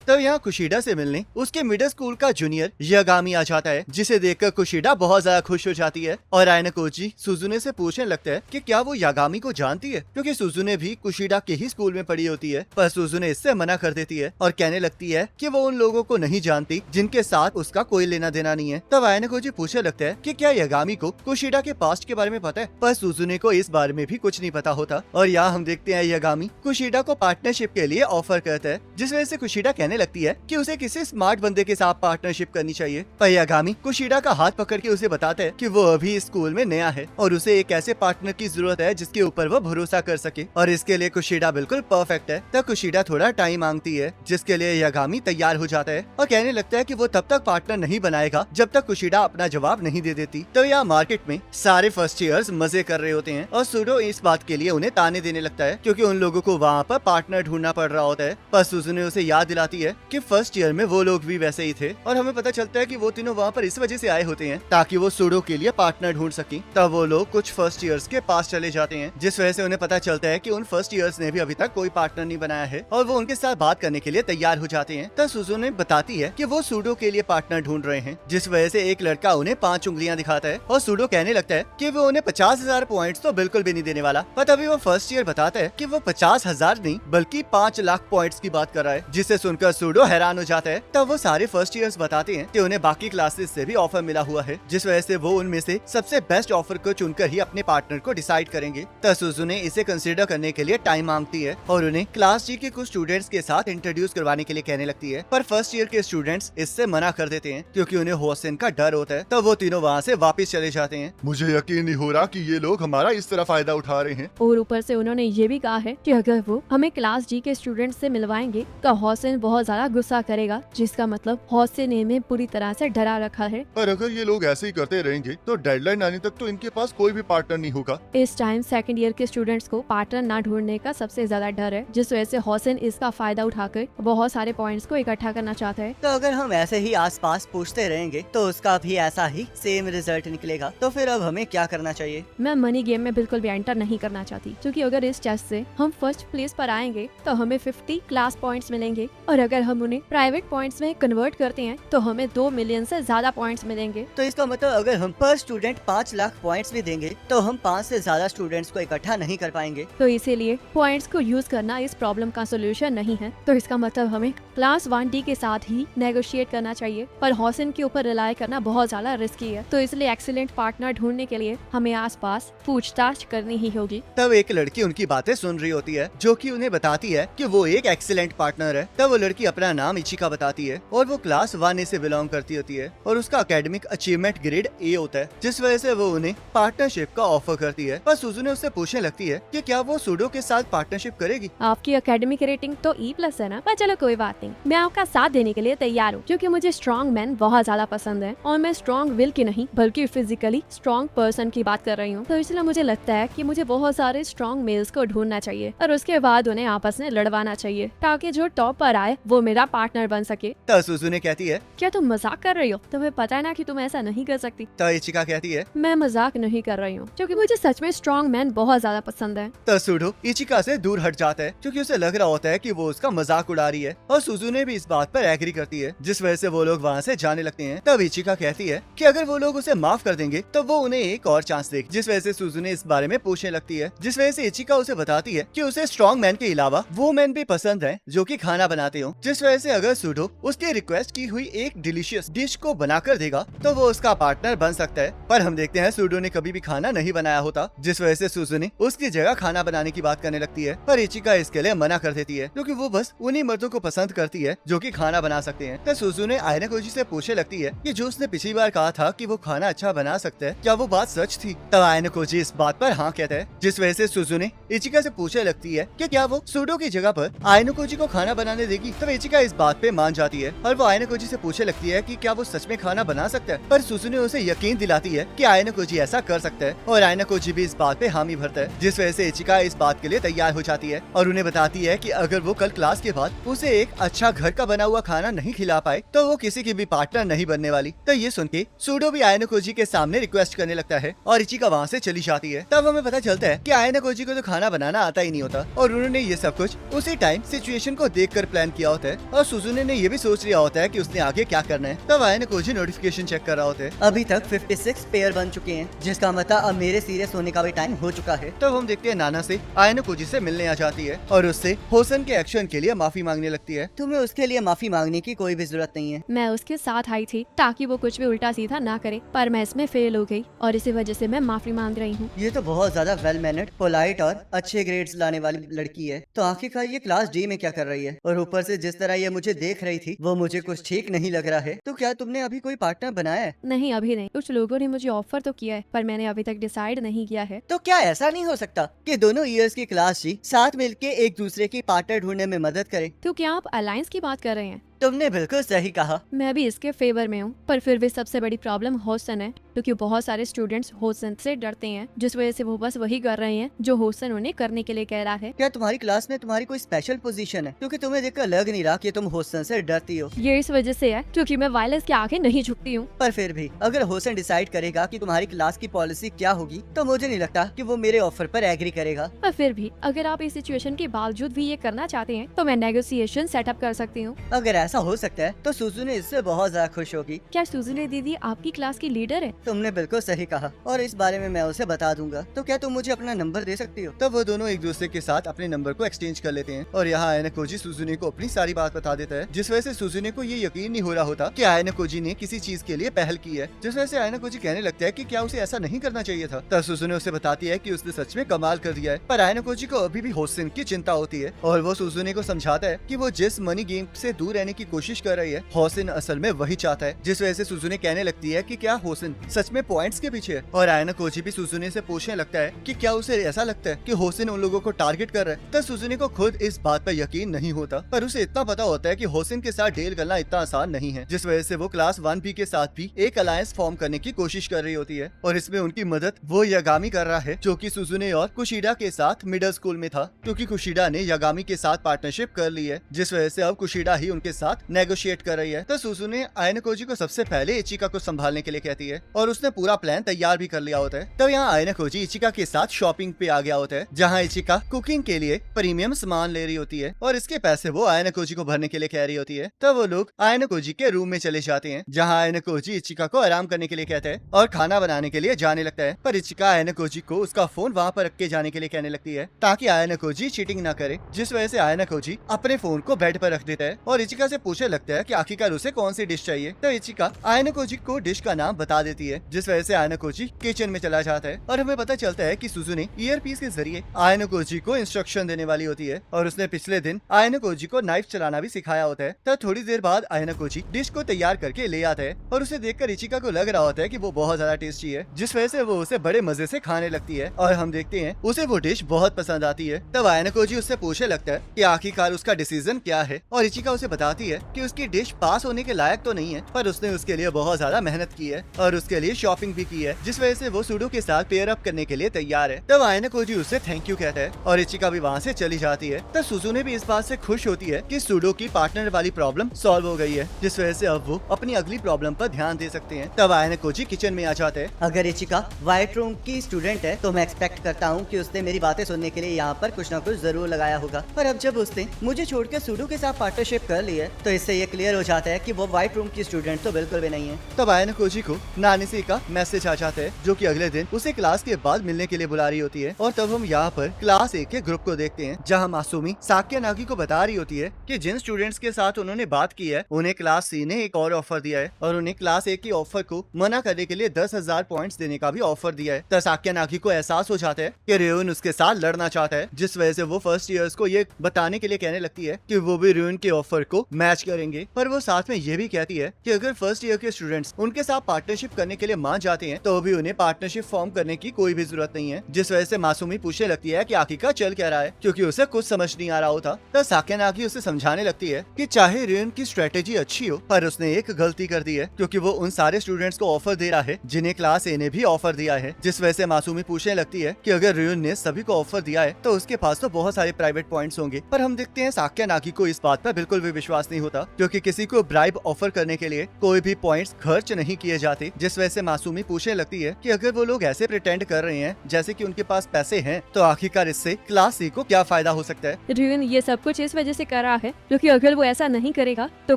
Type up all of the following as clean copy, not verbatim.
तब यहाँ कुशीडा से मिलने उसके मिडिल स्कूल का जूनियर यागामी आ जाता है, जिसे देखकर कुशीडा बहुत ज्यादा खुश हो जाती है और आयनोकोजी सुजुने से पूछने लगता है कि क्या वो यागामी को जानती है, क्योंकि सुजुने भी कुशीडा के ही स्कूल में पढ़ी होती है। पर सुजुने इससे मना कर देती है और कहने लगती है कि वो उन लोगों को नहीं जानती जिनके साथ उसका कोई लेना देना नहीं है। तब आयनोकोजी पूछने लगता है कि क्या यागामी को कुशीडा के पास्ट के बारे में पता है, पर सुजुने को इस बारे में भी कुछ नहीं पता होता। और यहाँ हम देखते हैं यागामी कुशीडा को पार्टनरशिप के लिए ऑफर करता है, जिस वजह से कुशीडा कहने लगती है कि उसे किसी स्मार्ट बंदे के साथ पार्टनरशिप करनी चाहिए। पर यागामी कुशीडा का हाथ पकड़ के उसे बताता है कि वो अभी स्कूल में नया है और उसे एक ऐसे पार्टनर की जरूरत है जिसके ऊपर वो भरोसा कर सके, और इसके लिए कुशीडा बिल्कुल परफेक्ट है। तब कुशीडा थोड़ा टाइम मांगती है, जिसके लिए यागामी तैयार हो जाता है और कहने लगता है कि वो तब तक पार्टनर नहीं बनाएगा जब तक कुशीडा अपना जवाब नहीं दे देती। तो यहाँ मार्केट में सारे फर्स्ट ईयर्स मजे कर रहे होते हैं और सूडो इस बात के लिए उन्हें ताने देने लगता है क्योंकि उन लोगों को वहाँ पर पार्टनर ढूंढना पड़ रहा होता है। पर सुजुने उसे याद दिलाती है कि फर्स्ट ईयर में वो लोग भी वैसे ही थे और हमें पता चलता है कि वो तीनों वहाँ पर इस वजह से आए होते हैं ताकि वो सूडो के लिए पार्टनर ढूंढ सकें। तब वो लोग कुछ फर्स्ट ईयर्स के पास चले जाते हैं, जिस वजह से उन्हें पता चलता है कि उन फर्स्ट ईयर्स ने भी अभी तक कोई पार्टनर नहीं बनाया है और वो उनके साथ बात करने के लिए तैयार हो जाते हैं। तब सुजुने बताती है कि वो सूडो के लिए पार्टनर ढूंढ रहे हैं, जिस वजह से एक लड़का उन्हें 5 उंगलियां दिखाता है और सूडो कहने लगता है कि वो उन्हें 50,000 पॉइंट्स तो बिल्कुल भी नहीं देने वाला। पर तभी वो फर्स्ट ईयर बताता है कि वो 50,000 नहीं बल्कि 5 लाख पॉइंट्स की बात कर रहा है, जिसे सुनकर सूडो हैरान हो जाता है। तब वो सारे फर्स्ट ईयर्स बताते हैं कि उन्हें बाकी क्लासेस से भी ऑफर मिला हुआ है, जिस वजह से वो उनमें से सबसे बेस्ट ऑफर को चुनकर ही अपने पार्टनर को डिसाइड करेंगे। तब सुजुने इसे कंसीडर करने के लिए टाइम मांगती है और उन्हें क्लास जी के कुछ स्टूडेंट्स के साथ इंट्रोड्यूस करवाने के लिए कहने लगती है, पर फर्स्ट ईयर के स्टूडेंट्स इससे मना कर देते हैं क्योंकि उन्हें होसिन का डर होता है। तब वो तीनों वहाँ से वापस चले जाते हैं। मुझे यकीन नहीं हो रहा कि ये लोग हमारा इस तरह फायदा उठा रहे हैं। और ऊपर से उन्होंने ये भी कहा है कि अगर वो हमें क्लास जी के स्टूडेंट से मिलवाएंगे तो होसिन बहुत ज्यादा गुस्सा करेगा, जिसका मतलब होसिन ने इन्हें पूरी तरह से डरा रखा है। पर अगर ये लोग ऐसे ही करते रहेंगे तो डेडलाइन आने तक तो इनके पास कोई भी पार्टनर नहीं होगा। इस टाइम सेकंड ईयर के स्टूडेंट्स को पार्टनर ना ढूंढने का सबसे ज्यादा डर है, जिस वजह से होसिन इसका फायदा उठाकर बहुत सारे पॉइंट्स को इकट्ठा करना चाहता है। तो अगर हम ऐसे ही आसपास पूछते रहेंगे तो उसका भी ऐसा ही सेम रिजल्ट निकलेगा। तो फिर अब हमें क्या करना चाहिए? मैं मनी गेम में बिल्कुल भी एंटर नहीं करना चाहती, क्योंकि अगर इस टेस्ट से हम फर्स्ट प्लेस पर आएंगे तो हमें 50 क्लास पॉइंट्स मिलेंगे और अगर हम उन्हें प्राइवेट पॉइंट्स में कन्वर्ट करते हैं तो हमें 2 मिलियन से ज्यादा पॉइंट्स मिलेंगे। तो इसका मतलब अगर हम पर स्टूडेंट 5 लाख पॉइंट्स भी देंगे तो हम 5 से ज्यादा स्टूडेंट्स को इकट्ठा नहीं कर पाएंगे। तो इसीलिए पॉइंट्स को यूज करना इस प्रॉब्लम का सोल्यूशन नहीं है। तो इसका मतलब हमें क्लास 1D के साथ ही नेगोशिएट करना चाहिए, पर होसिन के ऊपर रिलाई करना बहुत ज्यादा रिस्की है। तो इसलिए एक्सीलेंट पार्टनर ढूंढने के लिए हमें आसपास पूछताछ करनी ही होगी। तब एक लड़की उनकी बातें सुन रही होती है, जो कि उन्हें बताती है कि वो एक एक्सीलेंट पार्टनर है। तब वो लड़की अपना नाम इचिका बताती है और वो क्लास 1A से बिलोंग करती होती है और उसका एकेडमिक अचीवमेंट ग्रेड A होता है, जिस वजह से वो उन्हें पार्टनरशिप का ऑफर करती है। पर सुजुने उससे पूछने लगती है कि क्या वो सूडो के साथ पार्टनरशिप करेगी। आपकी एकेडमिक रेटिंग तो E+ है ना, पर चलो कोई बात नहीं, मैं आपका साथ देने के लिए तैयार हूँ, क्योंकि मुझे स्ट्रॉन्ग मैन बहुत ज्यादा पसंद है और मैं स्ट्रॉन्ग विल की नहीं बल्कि फिजिकली स्ट्रॉन्ग पर्सन की बात कर रही हूँ। तो इसलिए मुझे लगता है कि मुझे बहुत सारे स्ट्रॉन्ग मेल्स को ढूंढना चाहिए और उसके बाद उन्हें आपस में लड़वाना चाहिए ताकि जो टॉप पर आए वो मेरा पार्टनर बन सके। तब सुजुने कहती है, क्या तुम मजाक कर रही हो? तुम्हें पता है ना कि तुम ऐसा नहीं कर सकती। तब इचिका कहती है, मैं मजाक नहीं कर रही हूँ, क्योंकि मुझे सच में स्ट्रॉन्ग मैन बहुत ज्यादा पसंद है। तब सूडो इचिका से दूर हट जाता है क्योंकि उसे लग रहा होता है कि वो उसका मजाक उड़ा रही है और सुजुने भी इस बात पर एग्री करती है, जिस वजह से वो लोग वहाँ से जाने लगते हैं। तब इचिका कहती है कि अगर वो लोग उसे माफ कर देंगे तो वो उन्हें एक और चांस देगी, जिस वजह से सुजुने इस बारे में पूछने लगती है, जिस वजह से इचिका उसे बताती है कि उसे स्ट्रॉन्ग मैन के अलावा वो मैन भी पसंद है जो कि खाना बनाते हो, जिस वजह से अगर सूडो उसके रिक्वेस्ट की हुई एक डिलीशियस डिश को बनाकर देगा तो वो उसका पार्टनर बन सकता है। पर हम देखते हैं सूडो ने कभी भी खाना नहीं बनाया होता, जिस वजह से सुजुने उसकी जगह खाना बनाने की बात करने लगती है, पर इचिका इसके लिए मना कर देती है क्योंकि वो बस उन्हीं मर्दों को पसंद करती है जो कि खाना बना सकते हैं। तो सुजुने आयनाकोजी से पूछने लगती है कि जो उसने पिछली बार कहा था कि वो खाना अच्छा बना सकता है, क्या वो बात सच थी? तब आयनाकोजी इस बात पर हाँ कहता है, जिस वजह से सुजुने इचिका से पूछने लगती है कि क्या वो सूडो की जगह पर आयनाकोजी को खाना बनाने देगी। तब इचिका इस बात पे मान जाती है और वो आयनाकोजी से पूछने लगती है कि क्या वो सच में खाना बना सकता है, पर सुजुने उसे यकीन दिलाती है कि आयनाकोजी ऐसा कर सकता है और आयनाकोजी भी इस बात पे हामी भरता है, जिस वजह से इचिका इस बात के लिए तैयार हो जाती है और उन्हें बताती है कि अगर वो कल क्लास के बाद उसे एक अच्छा घर का बना हुआ खाना नहीं खिला पाए तो वो किसी की भी पार्टनर नहीं बनने वाली। तो ये सुन के सूडो भी आयनाकोजी के सामने रिक्वेस्ट करने लगता है और इचिका वहाँ से चली जाती है। तब हमें पता चलता है कि आयनाकोजी को तो खाना बनाना आता ही नहीं होता और उन्होंने ये सब कुछ उसी टाइम सिचुएशन को देखकर प्लान किया होता है और सुजुने ने ये भी सोच लिया होता है कि उसने आगे क्या करना है। तब आयना कोजी नोटिफिकेशन चेक कर रहा होता है। अभी तक 56 पेयर बन चुके हैं, जिसका मतलब अब मेरे सीरियस होने का भी टाइम हो चुका है। तब हम देखते हैं नाना से आयना कोजी से मिलने आ जाती है और उससे होसन के एक्शन के लिए माफी मांगने लगती है। तुम्हें उसके लिए माफी मांगने की कोई भी जरूरत नहीं है। मैं उसके साथ आई थी ताकि वो कुछ भी उल्टा सीधा ना करे, पर मैं इसमें फेल हो गई और इसी वजह से मैं माफी मांग रही हूँ। ये तो बहुत ज्यादा वेल मैनर्ड, पोलाइट और अच्छे ग्रेड्स लाने वाली लड़की है, तो आखिरकार ये क्लास डी में क्या कर रही है? और ऊपर से जिस तरह ये मुझे देख रही थी वो मुझे कुछ ठीक नहीं लग रहा है। तो क्या तुमने अभी कोई पार्टनर बनाया है? नहीं, अभी नहीं। कुछ लोगों ने मुझे ऑफर तो किया है, पर मैंने अभी तक डिसाइड नहीं किया है। तो क्या ऐसा नहीं हो सकता कि दोनों ईयर्स की क्लास जी साथ मिलके एक दूसरे की पार्टनर ढूंढने में मदद करें? तो क्या आप अलायंस की बात कर रहे हैं? तुमने बिल्कुल सही कहा। मैं भी इसके फेवर में हूँ, पर फिर भी सबसे बड़ी प्रॉब्लम होसन है, क्योंकि बहुत सारे स्टूडेंट्स होसन से डरते हैं, जिस वजह से वो बस वही कर रहे हैं जो होसन उन्हें करने के लिए कह रहा है। क्या तुम्हारी क्लास में तुम्हारी कोई स्पेशल पोजीशन है? क्योंकि तुम्हें देखकर लग नहीं रहा कि तुम होसन से डरती हो। ये इस वजह से है क्योंकि मैं वायलेंस के आगे नहीं झुकती हूँ। पर फिर भी अगर होसन डिसाइड करेगा कि तुम्हारी क्लास की पॉलिसी क्या होगी, तो मुझे नहीं लगता कि वो मेरे ऑफर पर एग्री करेगा। पर फिर भी अगर आप इस सिचुएशन के बावजूद भी ये करना चाहते हैं तो मैं नेगोशिएशन सेटअप कर सकती हूँ। अगर ऐसा हो सकता है तो सुजुने इससे बहुत ज्यादा खुश होगी। क्या सुजुने दीदी आपकी क्लास की लीडर है? तुमने बिल्कुल सही कहा और इस बारे में मैं उसे बता दूंगा। तो क्या तुम मुझे अपना नंबर दे सकती हो? तब वो दोनों एक दूसरे के साथ अपने नंबर को एक्सचेंज कर लेते हैं और यहाँ आयना कोजी सुजुने को अपनी सारी बात बता देता है, जिस वजह से सुजुने को ये यकीन नहीं हो रहा होता कि आयना कोजी ने किसी चीज के लिए पहल की है, जिस वजह से आयना कोजी कहने लगता है कि क्या उसे ऐसा नहीं करना चाहिए था। तब सुजुने उसे बताती है कि उसने सच में कमाल कर दिया है, पर आयना कोजी को अभी भी होसन की चिंता होती है और वो सुजुने को समझाता है कि वो जिस मनी गेम से दूर रहने की कोशिश कर रही है, होसन असल में वही चाहता है, जिस वजह से सुजुने कहने लगती है कि क्या होसन सच में पॉइंट्स के पीछे है। और आयना कोजी भी सुजुने से पूछने लगता है कि क्या उसे ऐसा लगता है कि होसन उन लोगों को टारगेट कर रहा है। तब सुजुने को खुद इस बात पर यकीन नहीं होता, पर उसे इतना पता होता है कि होसन के साथ डील करना इतना आसान नहीं है, जिस वजह से वो क्लास 1B के साथ भी एक अलायंस फॉर्म करने की कोशिश कर रही होती है और इसमें उनकी मदद वो यागामी कर रहा है, जो कि सुजुने और कुशिडा के साथ मिडिल स्कूल में था, क्योंकि कुशिडा ने यागामी के साथ पार्टनरशिप कर ली है, जिस वजह से अब कुशिडा ही उनके साथ नेगोशिएट कर रही है। तो सुजुने आयना कोजी को सबसे पहले इचिका को संभालने के लिए कहती है और उसने पूरा प्लान तैयार भी कर लिया होता है। तब यहाँ आयना कोजी इचिका के साथ शॉपिंग पे आ गया होता है, जहाँ इचिका कुकिंग के लिए प्रीमियम सामान ले रही होती है और इसके पैसे वो आयना कोजी को भरने के लिए कह रही होती है। तब वो लोग आयना कोजी के रूम में चले जाते हैं, जहाँ आयना कोजी इचिका को आराम करने के लिए कहता है और खाना बनाने के लिए जाने लगता है, पर इचिका आयना कोजी को उसका फोन वहाँ पर रख के जाने के लिए कहने लगती है ताकि आयना कोजी चीटिंग ना करे, जिस वजह से आयना कोजी अपने फोन को बेड पर रख देता है और इचिका से पूछने लगता है कि आखिरकार उसे कौन सी डिश चाहिए। तो इचिका आयना कोजी को डिश का नाम बता देती है, जिस वजह से आयना कोजी किचन में चला जाता है और हमें पता चलता है कि सुजुने ईयरपीस के जरिए आयना कोजी को इंस्ट्रक्शन देने वाली होती है और उसने पिछले दिन आयना कोजी को नाइफ चलाना भी सिखाया होता है। तब थोड़ी देर बाद आयना कोजी डिश को तैयार करके ले आता है और उसे देखकर इचिका को लग रहा होता है कि वो बहुत ज्यादा टेस्टी है, जिस वजह से वो उसे बड़े मजे से खाने लगती है और हम देखते हैं उसे वो डिश बहुत पसंद आती है। तब आयना कोजी उससे पूछने लगता है कि आखिरकार उसका डिसीजन क्या है और इचिका उसे बताती है कि उसकी डिश पास होने के लायक तो नहीं है, पर उसने उसके लिए बहुत ज्यादा मेहनत की है और उसके लिए शॉपिंग भी की है, जिस वजह से वो सुडो के साथ पेयर अप करने के लिए तैयार है। तब आयना कोजी उससे थैंक यू कहता है और इचिका भी वहाँ से चली जाती है। तब सुजुने भी इस बात से खुश होती है कि सुडो की पार्टनर वाली प्रॉब्लम सॉल्व हो गई है, जिस वजह से अब वो अपनी अगली प्रॉब्लम पर ध्यान दे सकते हैं। तब आयना कोजी किचन में आ जाते हैं। अगर इचिका व्हाइट रूम की स्टूडेंट है तो मैं एक्सपेक्ट करता हूँ कि उसने मेरी बातें सुनने के लिए यहाँ पर कुछ न कुछ जरूर लगाया होगा, पर अब जब उसने मुझे छोड़कर सुडो के साथ पार्टनरशिप कर ली है तो इससे ये क्लियर हो जाता है कि वो व्हाइट रूम की स्टूडेंट तो बिल्कुल भी नहीं है। तब आयना कोजी को नानीसी का मैसेज आ जाता है, जो कि अगले दिन उसे क्लास के बाद मिलने के लिए बुला रही होती है और तब हम यहाँ पर क्लास 1 के ग्रुप को देखते हैं, जहाँ मासूमी साक्या नागी को बता रही होती है कि जिन स्टूडेंट्स के साथ उन्होंने बात की है उन्हें क्लास C ने एक और ऑफर दिया है और उन्हें क्लास 1 की ऑफर को मना करने के लिए 10,000 पॉइंट्स देने का भी ऑफर दिया है। तब साक्या नागी को एहसास हो जाता है कि रेउन उसके साथ लड़ना चाहता है, जिस वजह से वो फर्स्ट ईयर्स को ये बताने के लिए कहने लगती है कि वो भी रेउन के ऑफर को मैच करेंगे, पर वो साथ में ये भी कहती है कि अगर फर्स्ट ईयर के स्टूडेंट्स उनके साथ पार्टनरशिप करने के लिए मान जाते हैं तो भी उन्हें पार्टनरशिप फॉर्म करने की कोई भी जरूरत नहीं है, जिस वजह से मासूमी पूछने लगती है कि आखिरकार चल क्या रहा है, क्योंकि उसे कुछ समझ नहीं आ रहा होता। तब साक्या नागी उसे समझाने लगती है कि चाहे रेउन की स्ट्रेटेजी अच्छी हो, पर उसने एक गलती कर दी है, क्योंकि वो उन सारे स्टूडेंट्स को ऑफर दे रहा है जिन्हें क्लास A ने भी ऑफर दिया है, जिस वजह से मासूमी पूछने लगती है कि अगर रेउन ने सभी को ऑफर दिया है तो उसके पास तो बहुत सारे प्राइवेट पॉइंट्स होंगे, पर हम देखते हैं साक्या नागी को इस बात पर बिल्कुल भी विश्वास पास नहीं होता, क्योंकि किसी को ब्राइब ऑफर करने के लिए कोई भी पॉइंट्स खर्च नहीं किए जाते। जिस वजह से मासूमी पूछने लगती है कि अगर वो लोग ऐसे प्रिटेंड कर रहे हैं जैसे कि उनके पास पैसे हैं, तो आखिरकार इससे क्लास सी को क्या फायदा हो सकता है। रियन ये सब कुछ इस वजह से कर रहा है क्योंकि अगर वो ऐसा नहीं करेगा तो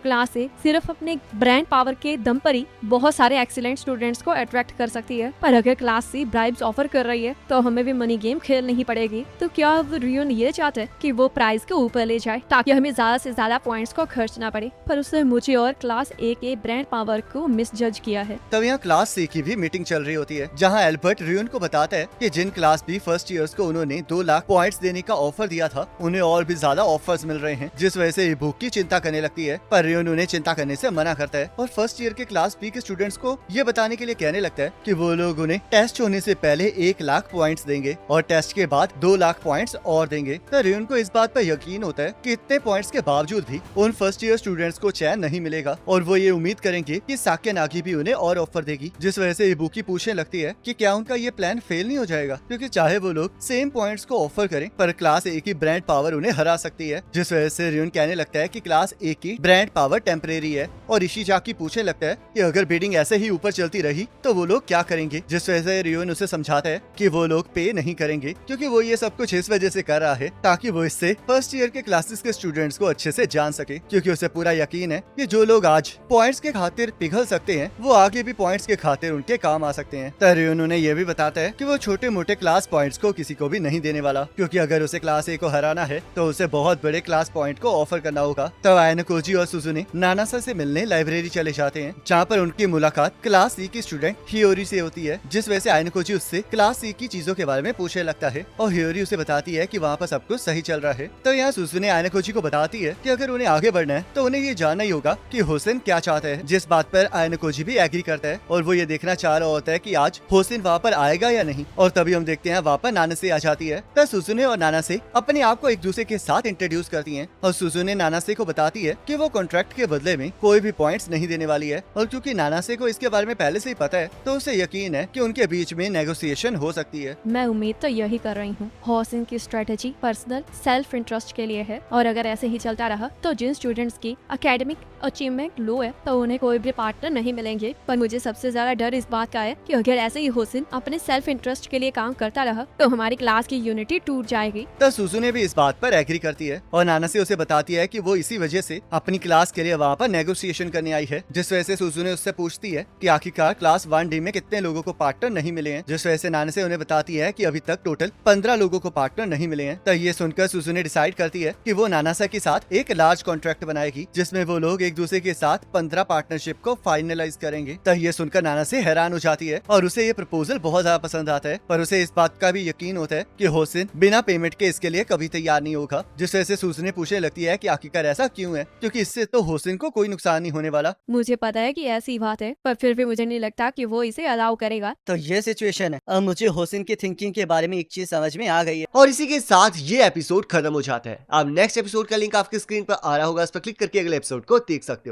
क्लास ए सिर्फ अपने ब्रांड पावर के दम पर ही बहुत सारे एक्सीलेंट स्टूडेंट्स को अट्रैक्ट कर सकती है। पर अगर क्लास सी ब्राइब्स ऑफर कर रही है तो हमें भी मनी गेम खेलनी ही पड़ेगी। तो क्या अब रियन ये चाहते हैं कि वो प्राइस को ऊपर ले जाए ताकि हमें ज्यादा से ज्यादा पॉइंट्स को खर्चना पड़े, पर उसने मुझे और क्लास ए के ब्रांड पावर को मिसजज किया है। तब यहाँ क्लास सी की भी मीटिंग चल रही होती है, जहाँ एल्बर्ट रियन को बताता है कि जिन क्लास बी फर्स्ट ईयर्स को उन्होंने 2 लाख पॉइंट्स देने का ऑफर दिया था, उन्हें और भी ज्यादा ऑफर्स मिल रहे हैं, जिस वजह से इबुक की चिंता करने लगती है। पर रियन उन्हें चिंता करने से मना करता है और फर्स्ट ईयर के क्लास बी के स्टूडेंट्स को ये बताने के लिए कहने लगता है कि वो लोग उन्हें टेस्ट होने से पहले 1 लाख पॉइंट्स देंगे और टेस्ट के बाद 2 लाख पॉइंट्स और देंगे। तो रियन को इस बात पर यकीन होता है कि इतने पॉइंट्स के बावजूद भी उन फर्स्ट ईयर स्टूडेंट्स को चैन नहीं मिलेगा और वो ये उम्मीद करेंगे कि साक्य नागी भी उन्हें और ऑफर देगी। जिस वजह से इबुकी पूछने लगती है कि क्या उनका ये प्लान फेल नहीं हो जाएगा, क्योंकि चाहे वो लोग सेम पॉइंट्स को ऑफर करें पर क्लास ए की ब्रांड पावर उन्हें हरा सकती है। जिस वजह से रियन कहने लगता है कि क्लास ए की ब्रांड पावर टेम्परेरी है और इशिजाकी पूछने लगता है कि अगर बिडिंग ऐसे ही ऊपर चलती रही तो वो लोग क्या करेंगे। जिस वजह से रियन उसे समझाता है कि वो लोग पे नहीं करेंगे, क्योंकि वो ये सब कुछ इस वजह से कर रहा है ताकि वो इससे फर्स्ट ईयर के क्लासेस के स्टूडेंट्स को अच्छे से जान सके, क्योंकि उसे पूरा यकीन है कि जो लोग आज पॉइंट्स के खातिर पिघल सकते हैं वो आगे भी पॉइंट्स के खातिर उनके काम आ सकते हैं। तो रियन उन्हें ये भी बताता है कि वो छोटे मोटे क्लास पॉइंट्स को किसी को भी नहीं देने वाला, क्योंकि अगर उसे क्लास ए को हराना है तो उसे बहुत बड़े क्लास पॉइंट को ऑफर करना होगा। तब आयनकोजी और सुजुने नानासा से मिलने लाइब्रेरी चले जाते हैं, जहाँ पर उनकी मुलाकात क्लास सी की स्टूडेंट हियोरी से होती है। जिस वजह से आयनकोजी उससे क्लास सी की चीजों के बारे में पूछने लगता है और हियोरी उसे बताती है कि वहाँ पर सब कुछ सही चल रहा है। तो यहाँ सुजुने आयनकोजी को बताती है कि अगर उन्हें आगे बढ़ना है तो उन्हें ये जानना ही होगा कि होसिन क्या चाहता है, जिस बात पर आयनकोजी भी एग्री करता है और वो ये देखना चाह रहा होता है कि आज होसिन वहाँ पर आएगा या नहीं। और तभी हम देखते हैं वहाँ पर नानासे आ जाती है। तब सुजुने और नानासे अपने आप को एक दूसरे के साथ इंट्रोड्यूस करती हैं और सुजुने नानासे को बताती है कि वो कॉन्ट्रैक्ट के बदले में कोई भी पॉइंट्स नहीं देने वाली है। और क्योंकि नानासे को इसके बारे में पहले से ही पता है तो उसे यकीन है कि उनके बीच में नेगोशिएशन हो सकती है। मैं उम्मीद तो यही कर रही हूँ। होसिन की स्ट्रेटेजी पर्सनल सेल्फ इंटरेस्ट के लिए है और अगर ऐसे ही चलता रहा तो जिन स्टूडेंट्स की एकेडमिक अचीवमेंट लो है तो उन्हें कोई भी पार्टनर नहीं मिलेंगे। पर मुझे सबसे ज्यादा डर इस बात का है कि अगर ऐसे ही होसिन अपने सेल्फ इंटरेस्ट के लिए काम करता रहा तो हमारी क्लास की यूनिटी टूट जाएगी। तब सुजुने भी इस बात पर एग्री करती है और नानासे उसे बताती है कि वो इसी वजह से अपनी क्लास के लिए वहाँ पर नेगोशिएशन करने आई है। जिस वजह से सुजुने उससे पूछती है कि आखिरकार क्लास 1D में कितने लोगों को पार्टनर नहीं मिले हैं। जिस वजह से नानासे उन्हें बताती है कि अभी तक टोटल 15 लोगों को पार्टनर नहीं मिले हैं। तो ये सुनकर सुजुने डिसाइड करती है कि वो नानासा के साथ एक लार्ज कॉन्ट्रैक्ट बनाएगी जिसमें वो लोग एक दूसरे के साथ 15 पार्टनरशिप को फाइनलाइज करेंगे। तो ये सुनकर नानासे हैरान हो जाती है और उसे ये प्रपोजल बहुत ज्यादा पसंद आता है, पर उसे इस बात का भी यकीन होता है कि होसिन बिना पेमेंट के इसके लिए कभी तैयार नहीं होगा। जिस वजह से सुजुने पूछने लगती है कि आखिरकार ऐसा क्यों है, क्योंकि इससे तो होसिन को कोई नुकसान नहीं होने वाला। मुझे पता है कि ऐसी बात है पर फिर भी मुझे नहीं लगता कि वो इसे अलाउ करेगा। तो ये सिचुएशन है। अब मुझे होसिन की थिंकिंग के बारे में एक चीज समझ में आ गई है। और इसी के साथ ये एपिसोड खत्म हो जाता है। अब नेक्स्ट एपिसोड का लिंक आपकी स्क्रीन पर आ रहा होगा, उस पर क्लिक करके अगले एपिसोड को देख सकते हो।